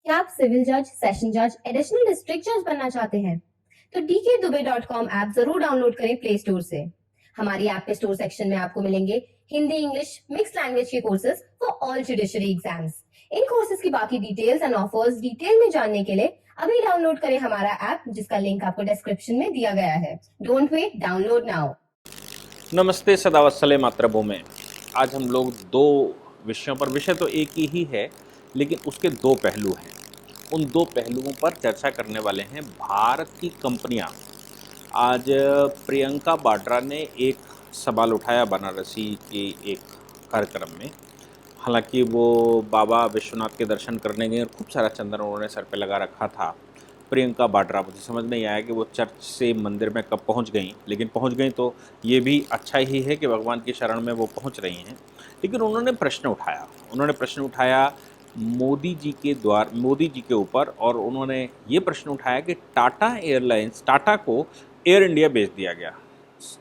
क्या आप सिविल जज, सेशन जज, एडिशनल डिस्ट्रिक्ट जज बनना चाहते हैं? तो dkdubey.com ऐप जरूर डाउनलोड करें प्ले स्टोर से। हमारी ऐप के स्टोर सेक्शन में आपको मिलेंगे हिंदी, इंग्लिश, मिक्स लैंग्वेज के courses for all judiciary exams. In courses की बाकी डिटेल्स एंड ऑफर्स डिटेल में जानने के लिए अभी डाउनलोड करें हमारा ऐप, जिसका लिंक आपको डिस्क्रिप्शन में दिया गया है। Don't wait, download now. नमस्ते, सदावत्सले मातृभूमि। आज हम लोग दो विषयों पर, विषय तो एक ही है लेकिन उसके दो पहलू हैं। उन दो पहलुओं पर चर्चा करने वाले हैं। भारत की कंपनियां, आज प्रियंका वाड्रा ने एक सवाल उठाया बनारसी के एक कार्यक्रम में। हालांकि वो बाबा विश्वनाथ के दर्शन करने गए और खूब सारा चंदन उन्होंने सर पे लगा रखा था। प्रियंका वाड्रा, मुझे समझ नहीं आया कि वो चर्च से मंदिर में कब पहुंच गई, लेकिन पहुंच गई तो ये भी अच्छा ही है कि भगवान की शरण में वो पहुंच रही हैं। लेकिन उन्होंने प्रश्न उठाया मोदी जी के ऊपर, और उन्होंने ये प्रश्न उठाया कि टाटा को एयर इंडिया बेच दिया गया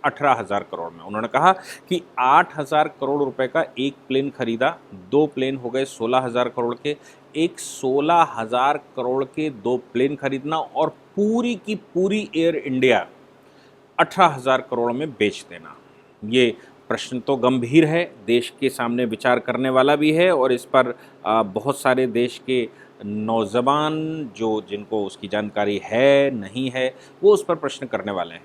18,000 करोड़ में। उन्होंने कहा कि 8,000 करोड़ रुपए का एक प्लेन खरीदा, दो प्लेन हो गए 16,000 करोड़ के। एक 16,000 करोड़ के दो प्लेन खरीदना और पूरी की पूरी एयर इंडिया 18,000 करोड़ में बेच देना, ये प्रश्न तो गंभीर है, देश के सामने विचार करने वाला भी है। और इस पर बहुत सारे देश के नौजवान जिनको उसकी जानकारी है नहीं है, वो उस पर प्रश्न करने वाले हैं।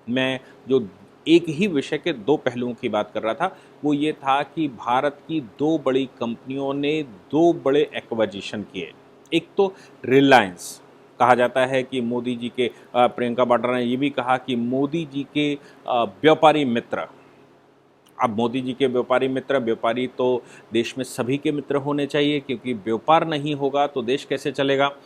मैं जो एक ही विषय के दो पहलुओं की बात कर रहा था, वो ये था कि भारत की दो बड़ी कंपनियों ने दो बड़े एक्विजिशन किए। एक तो रिलायंस, कहा जाता है कि मोदी जी के, प्रियंका वाड्रा ने ये भी कहा कि मोदी जी के व्यापारी मित्र। अब मोदी जी के व्यापारी तो देश में सभी के मित्र होने चाहिए, क्योंकि व्यापार नहीं होगा तो देश कैसे चलेगा।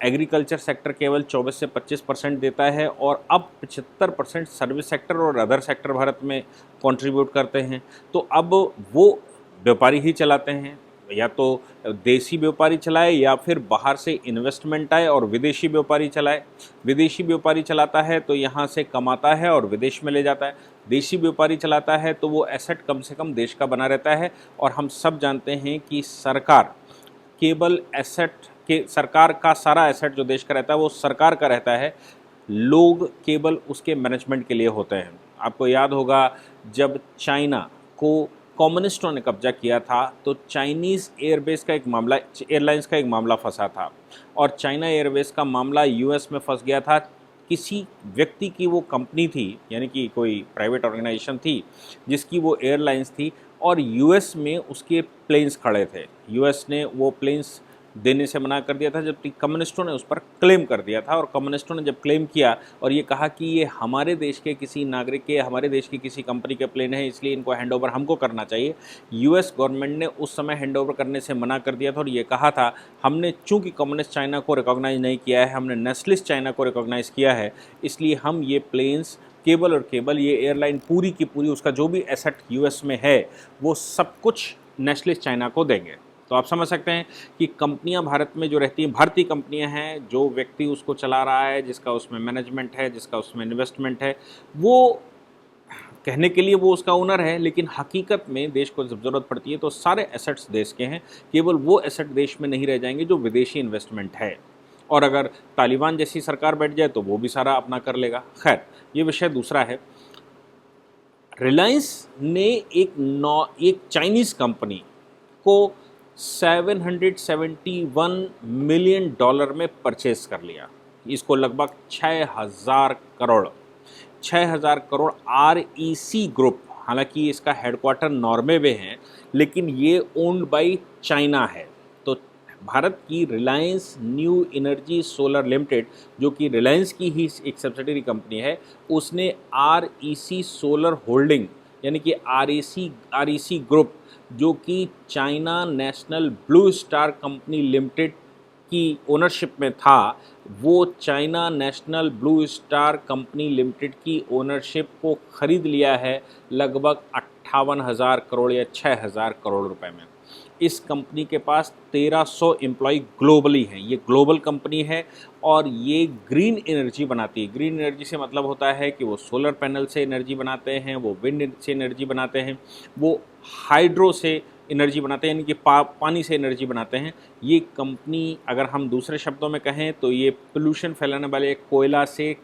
एग्रीकल्चर सेक्टर केवल 24 से 25% देता है, और अब 75% सर्विस सेक्टर और अदर सेक्टर भारत में कंट्रीब्यूट करते हैं। तो अब वो व्यापारी ही चलाते हैं, या तो देसी व्यापारी चलाए या फिर बाहर से इन्वेस्टमेंट आए और विदेशी व्यापारी चलाए। विदेशी व्यापारी चलाता है तो यहाँ से कमाता है और विदेश में ले जाता है। देसी व्यापारी चलाता है तो वो एसेट कम से कम देश का बना रहता है। और हम सब जानते हैं कि सरकार का सारा एसेट जो देश का रहता है वो सरकार का रहता है, लोग केवल उसके मैनेजमेंट के लिए होते हैं। आपको याद होगा, जब चाइना को कम्युनिस्टों ने कब्जा किया था तो चाइनीज़ एयरलाइंस का एक मामला फंसा था, और चाइना एयरवेज का मामला यूएस में फंस गया था। किसी व्यक्ति की वो कंपनी थी, यानी कि कोई प्राइवेट ऑर्गेनाइजेशन थी जिसकी वो एयरलाइंस थी, और यूएस में उसके प्लेन्स खड़े थे। यूएस ने वो प्लेन्स देने से मना कर दिया था, जबकि कम्युनिस्टों ने उस पर क्लेम कर दिया था। और कम्युनिस्टों ने जब क्लेम किया और ये कहा कि ये हमारे देश के किसी नागरिक के, हमारे देश की किसी कंपनी के प्लेन है, इसलिए इनको हैंडओवर हमको करना चाहिए, यूएस गवर्नमेंट ने उस समय हैंडओवर करने से मना कर दिया था। और ये कहा था, हमने चूंकि कम्युनिस्ट चाइना को रिकॉग्नाइज नहीं किया है, हमने नेशनलिस्ट चाइना को रिकॉग्नाइज किया है, इसलिए हम ये प्लेन्स केवल और केवल, ये एयरलाइन पूरी की पूरी, उसका जो भी एसेट यूएस में है वो सब कुछ नेशनलिस्ट चाइना को देंगे। तो आप समझ सकते हैं कि कंपनियां भारत में जो रहती हैं, भारतीय कंपनियां हैं, जो व्यक्ति उसको चला रहा है, जिसका उसमें मैनेजमेंट है, जिसका उसमें इन्वेस्टमेंट है, वो कहने के लिए वो उसका ओनर है, लेकिन हकीकत में देश को जब ज़रूरत पड़ती है तो सारे एसेट्स देश के हैं। केवल वो एसेट देश में नहीं रह जाएंगे जो विदेशी इन्वेस्टमेंट है। और अगर तालिबान जैसी सरकार बैठ जाए तो वो भी सारा अपना कर लेगा। खैर, ये विषय दूसरा है। रिलायंस ने एक चाइनीज़ कंपनी को $771 मिलियन में परचेस कर लिया। इसको लगभग 6,000 करोड़ REC ग्रुप, हालांकि इसका हेडक्वार्टर नॉर्वे में है, लेकिन ये ओन्ड बाय चाइना है। तो भारत की Reliance new energy solar limited, जो कि रिलायंस की ही एक सब्सिडरी कंपनी है, उसने REC सोलर होल्डिंग, यानी कि REC ग्रुप, जो कि China national blue star company limited की ओनरशिप में था, वो China national blue star company limited की ओनरशिप को खरीद लिया है लगभग 58,000 करोड़ या 6,000 करोड़ रुपए में। इस कंपनी के पास 1300 एम्प्लॉय ग्लोबली हैं। ये ग्लोबल कंपनी है और ये ग्रीन एनर्जी बनाती है। ग्रीन एनर्जी से मतलब होता है कि वो सोलर पैनल से एनर्जी बनाते हैं, वो विंड से एनर्जी बनाते हैं, वो हाइड्रो से एनर्जी बनाते हैं, यानी कि पानी से एनर्जी बनाते हैं। ये कंपनी, अगर हम दूसरे शब्दों में कहें तो ये पोल्यूशन फैलाने वाले कोयला से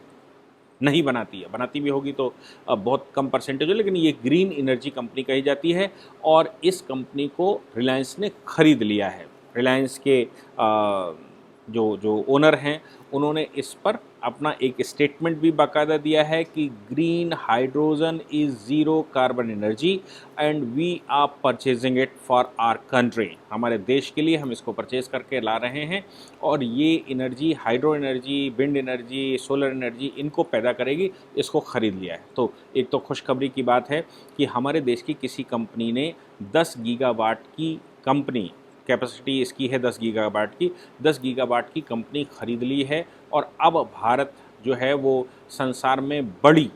नहीं बनाती है, बनाती भी होगी तो बहुत कम परसेंटेज हो, लेकिन ये ग्रीन एनर्जी कंपनी कही जाती है। और इस कंपनी को रिलायंस ने खरीद लिया है। रिलायंस के जो जो ओनर हैं उन्होंने इस पर अपना एक स्टेटमेंट भी बाकायदा दिया है कि green hydrogen is zero carbon energy and we are purchasing it for our country. हमारे देश के लिए हम इसको परचेज करके ला रहे हैं और ये energy, hydro energy, wind energy, solar energy, इनको पैदा करेगी, इसको ख़रीद लिया है। तो एक तो खुशखबरी की बात है कि हमारे देश की किसी कंपनी ने 10 गीगावाट की कंपनी, कैपेसिटी इसकी है 10 गीगावाट की, 10 गीगावाट की कंपनी ख़रीद ली है। और अब भारत जो है वो संसार में बड़ी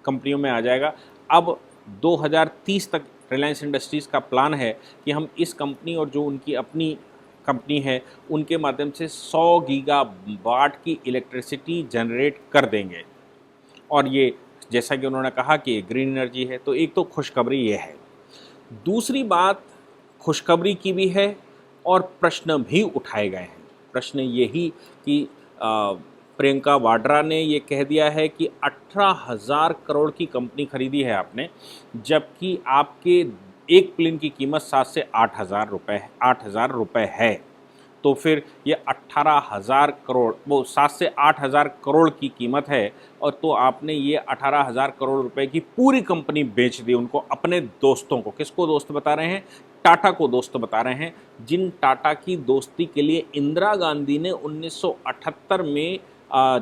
कंपनियों में आ जाएगा। अब 2030 तक रिलायंस इंडस्ट्रीज़ का प्लान है कि हम इस कंपनी और जो उनकी अपनी कंपनी है उनके माध्यम से 100 गीगावाट की इलेक्ट्रिसिटी जनरेट कर देंगे। और ये जैसा कि उन्होंने कहा कि ग्रीन एनर्जी है, तो एक तो खुशखबरी ये है। दूसरी बात खुशखबरी की भी है और प्रश्न भी उठाए गए हैं। प्रश्न यही कि प्रियंका वाड्रा ने ये कह दिया है कि 18,000 करोड़ की कंपनी खरीदी है आपने, जबकि आपके एक प्लेन की कीमत 7 से 8,000 रुपये है। तो फिर ये 18,000 करोड़, वो 7 से 8,000 करोड़ की कीमत है, और तो आपने ये 18,000 करोड़ रुपए की पूरी कंपनी बेच दी उनको, अपने दोस्तों को। किसको दोस्त बता रहे हैं? टाटा को दोस्त बता रहे हैं, जिन टाटा की दोस्ती के लिए इंदिरा गांधी ने 1978 में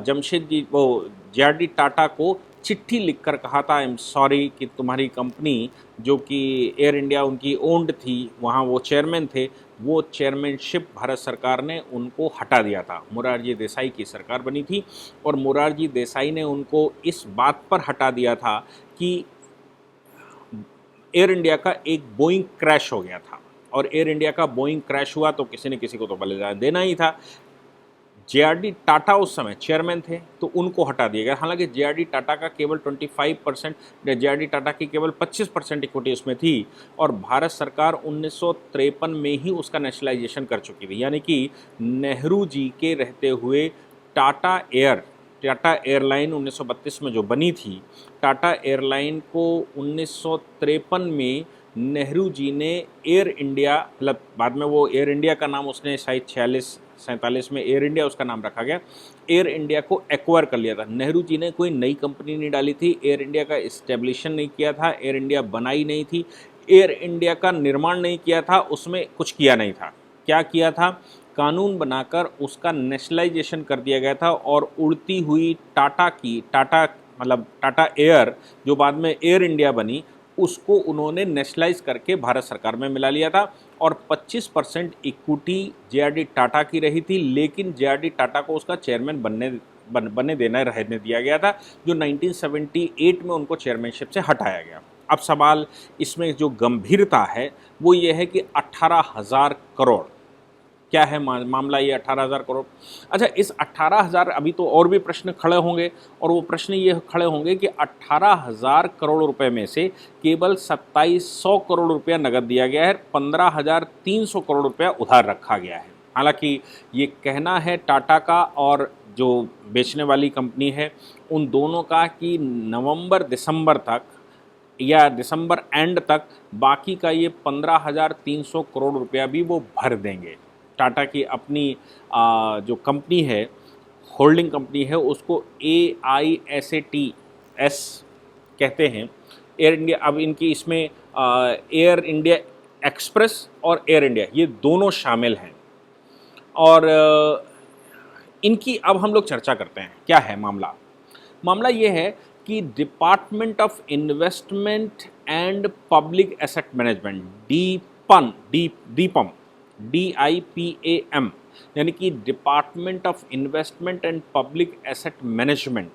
जमशेदजी वो जे.आर.डी. टाटा को चिट्ठी लिखकर कहा था, आई एम सॉरी, कि तुम्हारी कंपनी जो कि एयर इंडिया उनकी ओन्ड थी, वहाँ वो चेयरमैन थे, वो चेयरमैनशिप भारत सरकार ने उनको हटा दिया था। मोरारजी देसाई की सरकार बनी थी और मोरारजी देसाई ने उनको इस बात पर हटा दिया था कि एयर इंडिया का एक बोइंग क्रैश हो गया था, और एयर इंडिया का बोइंग क्रैश हुआ तो किसी न किसी को तो बलिदान देना ही था। जे.आर.डी. टाटा उस समय चेयरमैन थे, तो उनको हटा दिया गया। हालांकि जे.आर.डी. टाटा का केवल 25%, जे.आर.डी. टाटा की केवल 25% इक्विटी उसमें थी, और भारत सरकार 1953 में ही उसका नेशनलाइजेशन कर चुकी थी। यानी कि नेहरू जी के रहते हुए टाटा एयरलाइन 1932 में जो बनी थी, टाटा एयरलाइन को 1953 में नेहरू जी ने एयर इंडिया, मतलब बाद में वो एयर इंडिया का नाम उसने शायद 46-47 में एयर इंडिया उसका नाम रखा गया, एयर इंडिया को एक्वायर कर लिया था। नेहरू जी ने कोई नई कंपनी नहीं डाली थी, एयर इंडिया का इस्टेब्लिशन नहीं किया था, एयर इंडिया बनाई नहीं थी, एयर इंडिया का निर्माण नहीं किया था, उसमें कुछ किया नहीं था। क्या किया था? कानून बनाकर उसका नेशनलाइजेशन कर दिया गया था, और उड़ती हुई टाटा एयर, जो बाद में एयर इंडिया बनी, उसको उन्होंने नेशनलाइज करके भारत सरकार में मिला लिया था। और 25% इक्विटी जे.आर.डी. टाटा की रही थी, लेकिन जे.आर.डी. टाटा को उसका चेयरमैन रहने दिया गया था, जो 1978 में उनको चेयरमैनशिप से हटाया गया। अब सवाल इसमें जो गंभीरता है वो ये है कि 18,000 करोड़ क्या है मामला, ये 18,000 करोड़। अच्छा, इस 18,000, अभी तो और भी प्रश्न खड़े होंगे, और वो प्रश्न ये खड़े होंगे कि 18,000 करोड़ रुपए में से केवल 2700 करोड़ रुपया नगद दिया गया है, 15,300 करोड़ रुपया उधार रखा गया है। हालांकि ये कहना है टाटा का और जो बेचने वाली कंपनी है उन दोनों का कि नवंबर-दिसंबर तक या दिसंबर एंड तक बाकी का ये 15,300 करोड़ रुपया भी वो भर देंगे। टाटा की अपनी जो कंपनी है, होल्डिंग कंपनी है, उसको AISATS कहते हैं, एयर इंडिया। अब इनकी इसमें एयर इंडिया एक्सप्रेस और एयर इंडिया, ये दोनों शामिल हैं। और इनकी अब हम लोग चर्चा करते हैं। क्या है मामला ये है कि department of investment and public asset management, DIPAM, यानी कि department of investment and public asset management,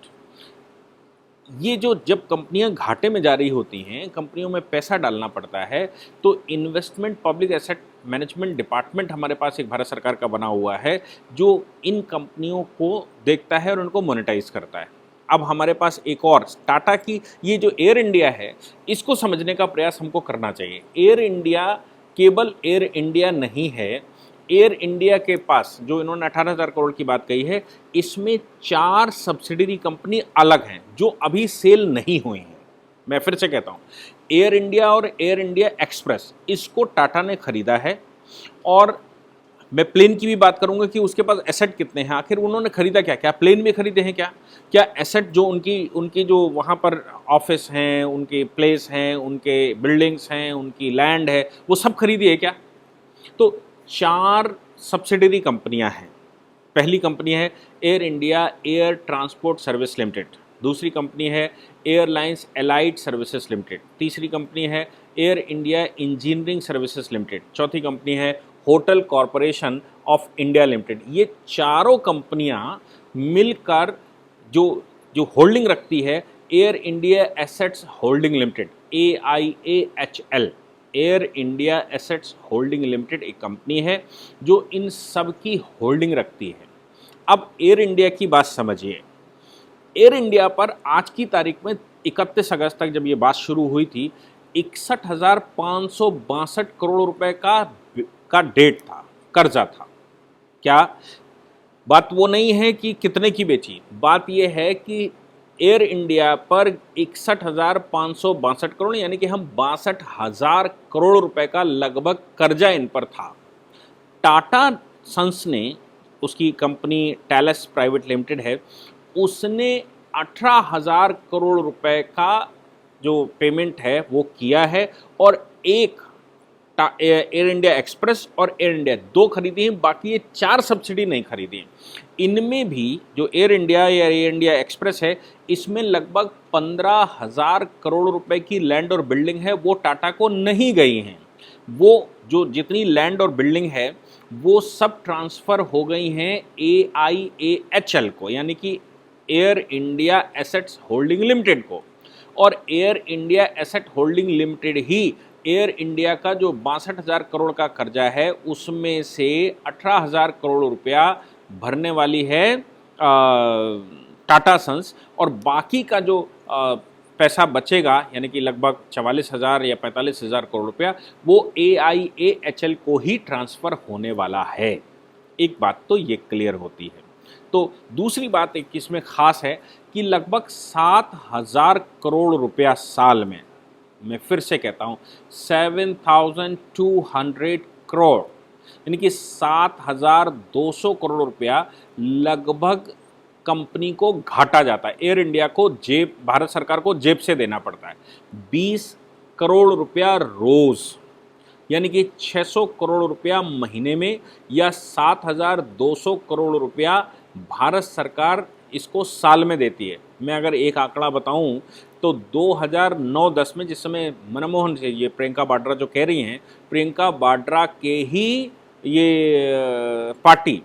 ये जो जब कंपनियां घाटे में जा रही होती हैं, कंपनियों में पैसा डालना पड़ता है, तो investment public asset management department हमारे पास एक भारत सरकार का बना हुआ है, जो इन कंपनियों को देखता है और उनको मोनेटाइज करता है। अब हमारे पास एक और टाटा की ये जो एयर इंडिया है, इसको समझने का प्रयास हमको करना चाहिए। एयर इंडिया केवल एयर इंडिया नहीं है, एयर इंडिया के पास जो इन्होंने 18,000 करोड़ की बात कही है, इसमें 4 सब्सिडरी कंपनी अलग हैं जो अभी सेल नहीं हुई हैं। मैं फिर से कहता हूँ, एयर इंडिया और एयर इंडिया एक्सप्रेस, इसको टाटा ने खरीदा है। और मैं प्लेन की भी बात करूंगा कि उसके पास एसेट कितने हैं, आखिर उन्होंने खरीदा क्या, क्या प्लेन भी खरीदे हैं, क्या एसेट जो उनकी जो वहाँ पर ऑफिस हैं, उनके प्लेस हैं, उनके बिल्डिंग्स हैं, उनकी लैंड है, वो सब खरीदी है क्या? तो 4 सब्सिडरी कंपनियां हैं। पहली कंपनी है air India air transport service limited, दूसरी कंपनी है एयरलाइंस एलाइड सर्विसेज लिमिटेड, तीसरी कंपनी है air India engineering services limited, चौथी कंपनी है hotel corporation of India limited. ये चारों कंपनियां मिलकर जो जो होल्डिंग रखती है air India assets holding limited, AIAHL, air India assets holding limited एक कंपनी है जो इन सब की होल्डिंग रखती है। अब एयर इंडिया की बात समझिए। एयर इंडिया पर आज की तारीख में 31 अगस्त तक जब ये बात शुरू हुई थी, 61,562 करोड़ रुपए का डेट था, कर्जा था। क्या बात वो नहीं है कि कितने की बेची, बात यह है कि एयर इंडिया पर 61,562 करोड़, यानी कि हम 62,000 करोड़ रुपए का लगभग कर्जा इन पर था। टाटा सन्स ने, उसकी कंपनी टैलेस प्राइवेट लिमिटेड है, उसने 18,000 करोड़ रुपए का जो पेमेंट है वो किया है, और एक एयर इंडिया एक्सप्रेस और एयर इंडिया 2 खरीदी हैं, बाकी ये 4 सब्सिडी नहीं खरीदी हैं। इनमें भी जो एयर इंडिया या एयर इंडिया एक्सप्रेस है, इसमें लगभग 15,000 करोड़ रुपए की लैंड और बिल्डिंग है, वो टाटा को नहीं गई हैं। वो जो जितनी लैंड और बिल्डिंग है वो सब ट्रांसफ़र हो गई हैं AIAHL को, यानी कि Air India assets holding limited को। और Air India asset holding limited ही एयर इंडिया का जो 62,000 करोड़ का कर्जा है उसमें से 18,000 करोड़ रुपया भरने वाली है टाटा सन्स, और बाकी का जो पैसा बचेगा यानी कि लगभग 44,000 या 45,000 करोड़ रुपया वो AIAHL को ही ट्रांसफ़र होने वाला है। एक बात तो ये क्लियर होती है। तो दूसरी बात एक इसमें ख़ास है कि लगभग 7,000 करोड़ रुपया साल में, मैं फिर से कहता हूँ 7,200 करोड़, यानी कि 7,200 करोड़ रुपया लगभग कंपनी को घाटा जाता है। एयर इंडिया को भारत सरकार को जेब से देना पड़ता है 20 करोड़ रुपया रोज़, यानी कि 600 करोड़ रुपया महीने में, या 7,200 करोड़ रुपया भारत सरकार इसको साल में देती है। मैं अगर एक आंकड़ा बताऊं तो 2009-10 में, जिस समय मनमोहन से, ये प्रियंका वाड्रा जो कह रही हैं, प्रियंका वाड्रा के ही ये पार्टी,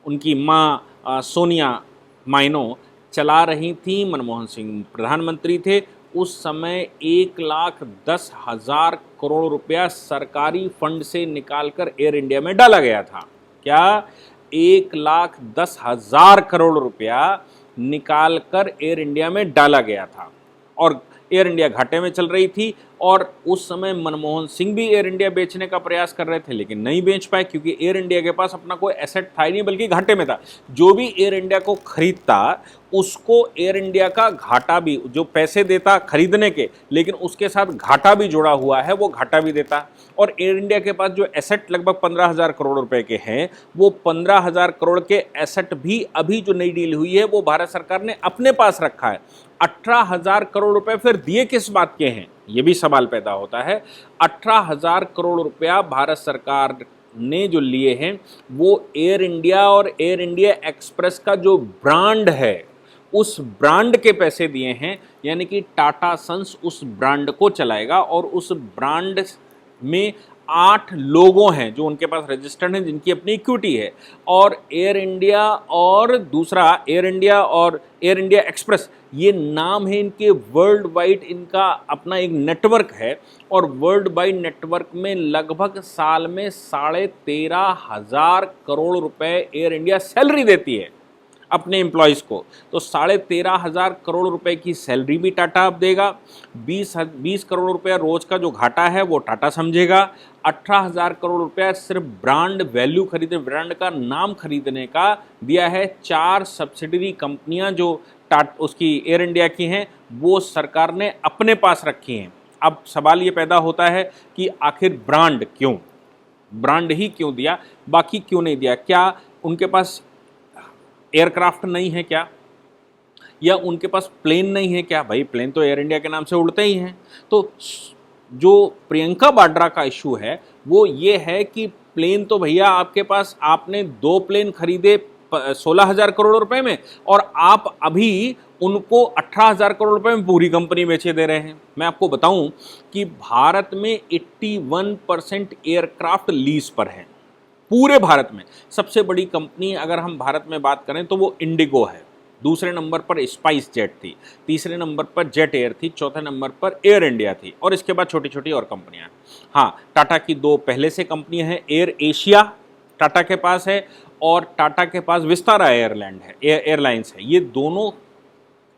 उनकी माँ सोनिया माइनो चला रही थी, मनमोहन सिंह प्रधानमंत्री थे, उस समय 1,10,000 करोड़ रुपया सरकारी फंड से निकालकर एयर इंडिया में डाला गया था। क्या 1,10,000 करोड़ रुपया निकालकर एयर इंडिया में डाला गया था, और एयर इंडिया घाटे में चल रही थी। और उस समय मनमोहन सिंह भी एयर इंडिया बेचने का प्रयास कर रहे थे, लेकिन नहीं बेच पाए क्योंकि एयर इंडिया के पास अपना कोई एसेट था ही नहीं, बल्कि घाटे में था। जो भी एयर इंडिया को खरीदता उसको एयर इंडिया का घाटा भी, जो पैसे देता खरीदने के, लेकिन उसके साथ घाटा भी जुड़ा हुआ है, वो घाटा भी देता। और एयर इंडिया के पास जो एसेट लगभग 15,000 करोड़ रुपए के हैं, वो 15,000 करोड़ के एसेट भी अभी जो नई डील हुई है वो भारत सरकार ने अपने पास रखा है। 18,000 करोड़ रुपए फिर दिए किस बात के हैं, ये भी सवाल पैदा होता है। 18,000 करोड़ रुपया भारत सरकार ने जो लिए हैं वो एयर इंडिया और एयर इंडिया एक्सप्रेस का जो ब्रांड है उस ब्रांड के पैसे दिए हैं, यानी कि टाटा सन्स उस ब्रांड को चलाएगा, और उस ब्रांड में 8 लोगों हैं जो उनके पास रजिस्टर्ड हैं, जिनकी अपनी इक्विटी है। और एयर इंडिया और दूसरा एयर इंडिया और एयर इंडिया एक्सप्रेस, ये नाम है इनके वर्ल्ड वाइड, इनका अपना एक नेटवर्क है, और वर्ल्ड वाइड नेटवर्क में लगभग साल में 13,500 करोड़ रुपए एयर इंडिया सैलरी देती है अपने एम्प्लॉयज़ को। तो 13,500 करोड़ रुपए की सैलरी भी टाटा अब देगा। 20 करोड़ रुपया रोज का जो घाटा है वो टाटा समझेगा, 18,000 करोड़ रुपया सिर्फ ब्रांड वैल्यू खरीदे, ब्रांड का नाम खरीदने का दिया है। 4 सब्सिडरी कंपनियां जो उसकी एयर इंडिया की हैं वो सरकार ने अपने पास रखी हैं। अब सवाल ये पैदा होता है कि आखिर ब्रांड क्यों, ब्रांड ही क्यों दिया, बाकी क्यों नहीं दिया? क्या उनके पास एयरक्राफ्ट नहीं है क्या, या उनके पास प्लेन नहीं है क्या? भाई प्लेन तो एयर इंडिया के नाम से उड़ते ही हैं। तो जो प्रियंका वाड्रा का इशू है वो ये है कि प्लेन तो भैया आपके पास, आपने 2 प्लेन खरीदे 16,000 करोड़ रुपए में, और आप अभी उनको 18,000 करोड़ रुपए में पूरी कंपनी बेचे दे रहे हैं। मैं आपको बताऊं कि भारत में 81% एयरक्राफ्ट लीज पर है पूरे भारत में। सबसे बड़ी कंपनी अगर हम भारत में बात करें तो वो इंडिगो है, दूसरे नंबर पर स्पाइस जेट थी, तीसरे नंबर पर जेट एयर थी, चौथे नंबर पर एयर इंडिया थी, और इसके बाद छोटी छोटी और कंपनियां। हाँ, टाटा की 2 पहले से कंपनियां हैं, एयर एशिया टाटा के पास है और टाटा के पास विस्तारा एयरलाइंस है। ये दोनों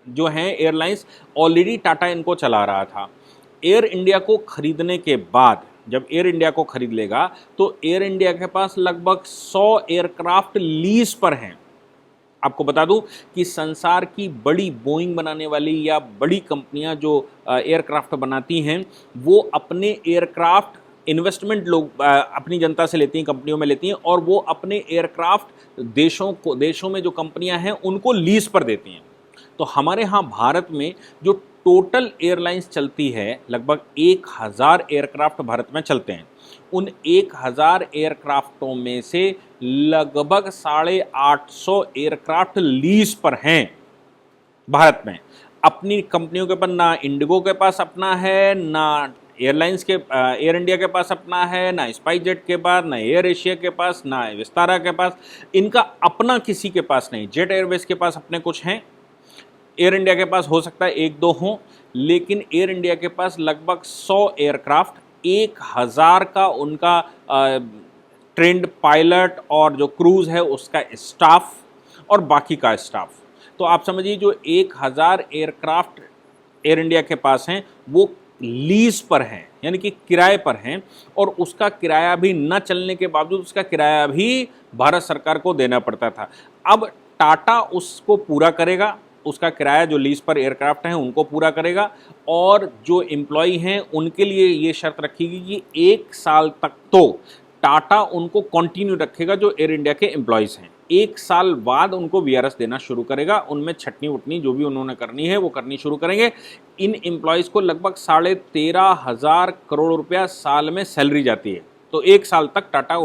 जो हैं एयरलाइंस ऑलरेडी टाटा इनको चला रहा था। एयर इंडिया को खरीदने के बाद, जब एयर इंडिया को खरीद लेगा तो एयर इंडिया के पास लगभग 100 एयरक्राफ्ट लीज पर हैं। आपको बता दूं कि संसार की बड़ी बोइंग बनाने वाली या बड़ी कंपनियां जो एयरक्राफ्ट बनाती हैं वो अपने एयरक्राफ्ट इन्वेस्टमेंट लोग अपनी जनता से लेती हैं, कंपनियों में लेती हैं, और वो अपने एयरक्राफ्ट देशों में जो कंपनियां हैं उनको लीज पर देती हैं। तो हमारे यहाँ भारत में जो टोटल एयरलाइंस चलती है, लगभग 1,000 एयरक्राफ्ट भारत में चलते हैं। उन 1,000 एयरक्राफ्टों में से लगभग 850 एयरक्राफ्ट लीज पर हैं भारत में। अपनी कंपनियों के पास, ना इंडिगो के पास अपना है, ना एयरलाइंस के एयर इंडिया के पास अपना है, ना स्पाइस जेट के पास, ना एयर एशिया के पास, ना विस्तारा के पास, इनका अपना किसी के पास नहीं। जेट एयरवेज के पास अपने कुछ हैं, एयर इंडिया के पास हो सकता है 1-2 हों, लेकिन एयर इंडिया के पास लगभग 100 एयरक्राफ्ट, 1,000 का उनका ट्रेंड पायलट और जो क्रूज है उसका स्टाफ और बाकी का स्टाफ। तो आप समझिए जो 1,000 एयरक्राफ्ट एयर इंडिया के पास हैं वो लीज पर हैं, यानी कि किराए पर हैं, और उसका किराया भी न चलने के बावजूद उसका किराया भी भारत सरकार को देना पड़ता था। अब टाटा उसको पूरा करेगा, उसका किराया जो लीज पर एयरक्राफ्ट हैं उनको पूरा करेगा, और जो एम्प्लॉई हैं उनके लिए ये शर्त रखेगी कि 1 साल तक तो टाटा उनको कंटिन्यू रखेगा, जो एयर इंडिया के एम्प्लॉयज़ हैं। 1 साल बाद उनको वीआरएस देना शुरू करेगा, उनमें छटनी उटनी जो भी उन्होंने करनी है वो करनी शुरू करेंगे। इन एम्प्लॉयज़ को लगभग 13,500 करोड़ रुपया साल में सैलरी जाती है। तो 1 साल तक टाटा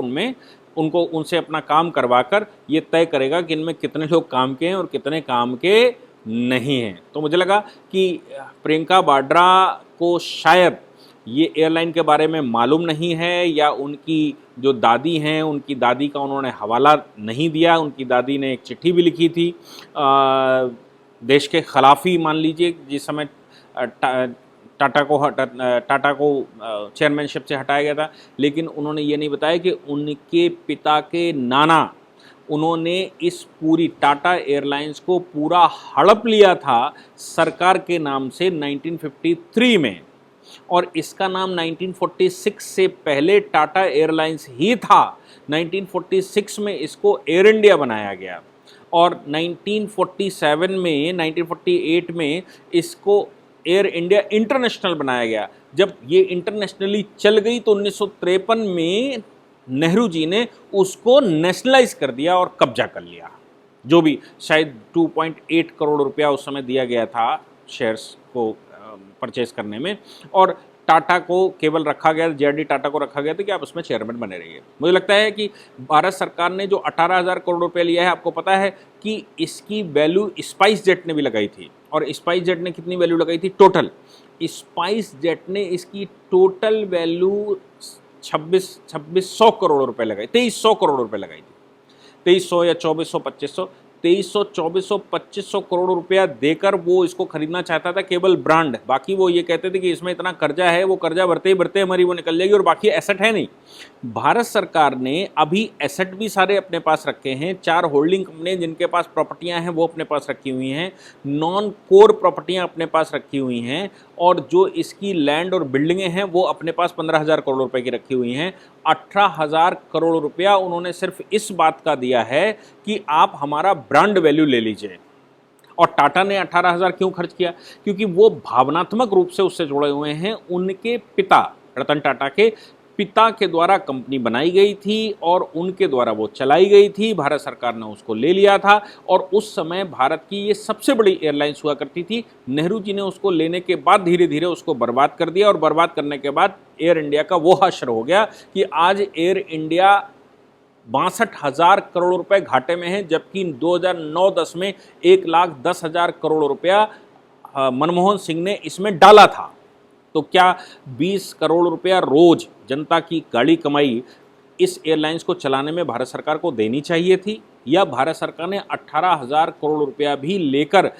उनसे अपना काम करवा कर ये तय करेगा कि इनमें कितने लोग काम के हैं और कितने काम के नहीं हैं। तो मुझे लगा कि प्रियंका वाड्रा को शायद ये एयरलाइन के बारे में मालूम नहीं है, या उनकी जो दादी हैं उनकी दादी का उन्होंने हवाला नहीं दिया। उनकी दादी ने एक चिट्ठी भी लिखी थी देश के खिलाफी, मान लीजिए, जिस समय टाटा को चेयरमैनशिप से हटाया गया था, लेकिन उन्होंने ये नहीं बताया कि उनके पिता के नाना, उन्होंने इस पूरी टाटा एयरलाइंस को पूरा हड़प लिया था सरकार के नाम से 1953 में, और इसका नाम 1946 से पहले टाटा एयरलाइंस ही था। 1946 में इसको एयर इंडिया बनाया गया, और 1948 में इसको एयर इंडिया इंटरनेशनल बनाया गया। जब ये इंटरनेशनली चल गई तो 1953 में नेहरू जी ने उसको नेशनलाइज कर दिया और कब्जा कर लिया, जो भी शायद 2.8 करोड़ रुपया उस समय दिया गया था शेयर्स को परचेज करने में, और टाटा को केवल रखा गया, जेआरडी टाटा को रखा गया था कि आप उसमें चेयरमैन बने रहिए। मुझे लगता है कि भारत सरकार ने जो 18,000 करोड़ रुपए लिया है, आपको पता है कि इसकी वैल्यू स्पाइस जेट ने भी लगाई थी, और स्पाइस जेट ने कितनी वैल्यू लगाई थी टोटल? स्पाइस जेट ने इसकी टोटल वैल्यू 2600 करोड़ रुपए लगाई, 2300 करोड़ रुपए लगाई थी। 2300 या 2400, 2500, 2300, 2400, 2500 करोड़ रुपया देकर वो इसको खरीदना चाहता था, केवल ब्रांड। बाकी वो ये कहते थे कि इसमें इतना कर्जा है, वो कर्जा भरते ही भरते हमारी वो निकल जाएगी और बाकी एसेट है नहीं। भारत सरकार ने अभी एसेट भी सारे अपने पास रखे हैं। 4 होल्डिंग कंपनी जिनके पास प्रॉपर्टियां हैं वो अपने पास रखी हुई हैं, नॉन कोर प्रॉपर्टियां अपने पास रखी हुई हैं, और जो इसकी लैंड और बिल्डिंगें हैं वो अपने पास 15,000 करोड़ रुपए की रखी हुई हैं। 18,000 करोड़ रुपया उन्होंने सिर्फ इस बात का दिया है कि आप हमारा ब्रांड वैल्यू ले लीजिए। और टाटा ने 18,000 क्यों खर्च किया? क्योंकि वो भावनात्मक रूप से उससे जुड़े हुए हैं। उनके पिता रतन टाटा के पिता के द्वारा कंपनी बनाई गई थी और उनके द्वारा वो चलाई गई थी। भारत सरकार ने उसको ले लिया था और उस समय भारत की ये सबसे बड़ी एयरलाइंस हुआ करती थी। नेहरू जी ने उसको लेने के बाद धीरे धीरे उसको बर्बाद कर दिया और बर्बाद करने के बाद एयर इंडिया का वो हश्र हो गया कि आज एयर इंडिया 62,000 करोड़ रुपए घाटे में है, जबकि 2009-10 में 1,10,000 करोड़ रुपया मनमोहन सिंह ने इसमें डाला था। तो क्या 20 करोड़ रुपया रोज जनता की गाड़ी कमाई इस एयरलाइंस को चलाने में भारत सरकार को देनी चाहिए थी, या भारत सरकार ने 18,000 करोड़ रुपया भी लेकर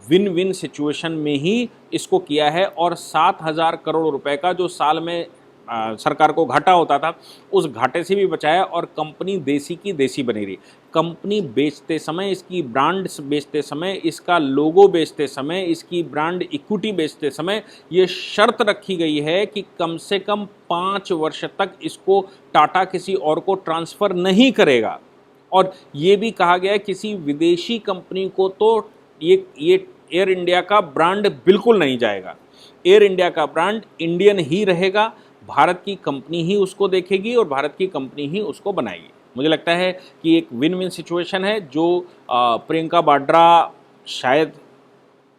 विन विन सिचुएशन में ही इसको किया है और 7,000 करोड़ रुपए का जो साल में सरकार को घाटा होता था उस घाटे से भी बचाया और कंपनी देसी की देसी बनी रही। कंपनी बेचते समय, इसकी ब्रांड्स बेचते समय, इसका लोगो बेचते समय, इसकी ब्रांड इक्विटी बेचते समय ये शर्त रखी गई है कि कम से कम 5 वर्ष तक इसको टाटा किसी और को ट्रांसफ़र नहीं करेगा। और ये भी कहा गया है किसी विदेशी कंपनी को तो ये एयर इंडिया का ब्रांड बिल्कुल नहीं जाएगा। एयर इंडिया का ब्रांड इंडियन ही रहेगा, भारत की कंपनी ही उसको देखेगी और भारत की कंपनी ही उसको बनाएगी। मुझे लगता है कि एक विन विन सिचुएशन है जो प्रियंका वाड्रा शायद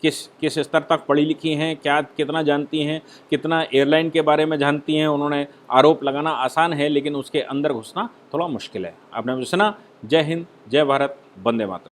किस स्तर तक पढ़ी लिखी हैं, क्या कितना जानती हैं, कितना एयरलाइन के बारे में जानती हैं, उन्होंने आरोप लगाना आसान है लेकिन उसके अंदर घुसना थोड़ा मुश्किल है। आपने मुझे सुना। जय हिंद, जय भारत, वंदे मातरम।